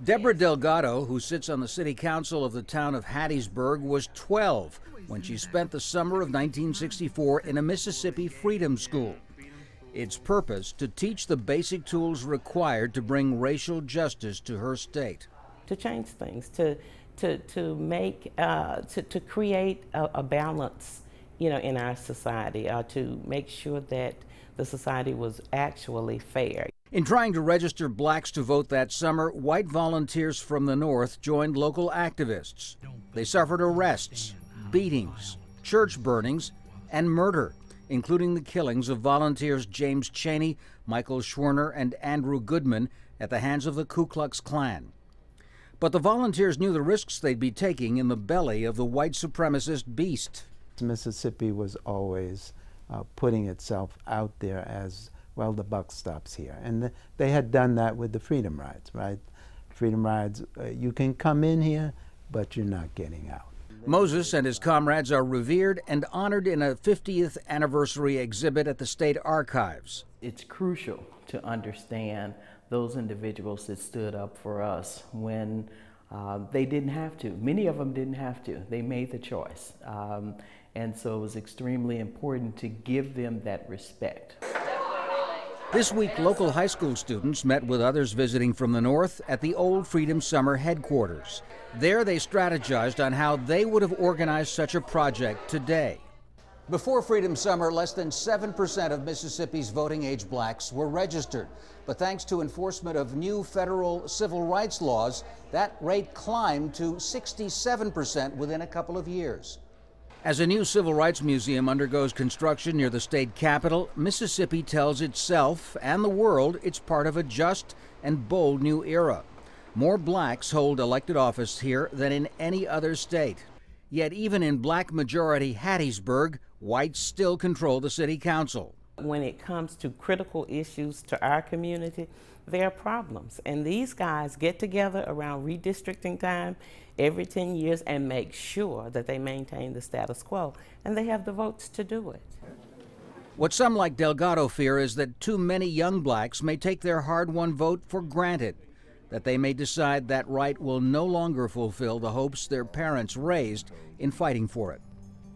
Deborah Delgado, who sits on the city council of the town of Hattiesburg, was 12 when she spent the summer of 1964 in a Mississippi freedom school. Its purpose to teach the basic tools required to bring racial justice to her state. To change things, to create a balance, in our society, to make sure that the society was actually fair. In trying to register blacks to vote that summer, white volunteers from the North joined local activists. They suffered arrests, beatings, church burnings, and murder, including the killings of volunteers James Chaney, Michael Schwerner, and Andrew Goodman at the hands of the Ku Klux Klan. But the volunteers knew the risks they'd be taking in the belly of the white supremacist beast. Mississippi was always putting itself out there as, well, the buck stops here. And they had done that with the freedom rides, right? Freedom rides, you can come in here, but you're not getting out. Moses and his comrades are revered and honored in a 50th anniversary exhibit at the State Archives. It's crucial to understand those individuals that stood up for us when they didn't have to. Many of them didn't have to. They made the choice. And so it was extremely important to give them that respect. This week, local high school students met with others visiting from the North at the Old Freedom Summer headquarters. There they strategized on how they would have organized such a project today. Before Freedom Summer, less than 7% of Mississippi's voting-age blacks were registered. But thanks to enforcement of new federal civil rights laws, that rate climbed to 67% within a couple of years. As a new civil rights museum undergoes construction near the state capitol, Mississippi tells itself and the world it's part of a just and bold new era. More blacks hold elected office here than in any other state. Yet even in black-majority Hattiesburg, whites still control the city council. When it comes to critical issues to our community, there are problems. And these guys get together around redistricting time every 10 years and make sure that they maintain the status quo. And they have the votes to do it. What some like Delgado fear is that too many young blacks may take their hard-won vote for granted, that they may decide that right will no longer fulfill the hopes their parents raised in fighting for it.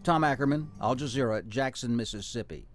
Tom Ackerman, Al Jazeera, Jackson, Mississippi.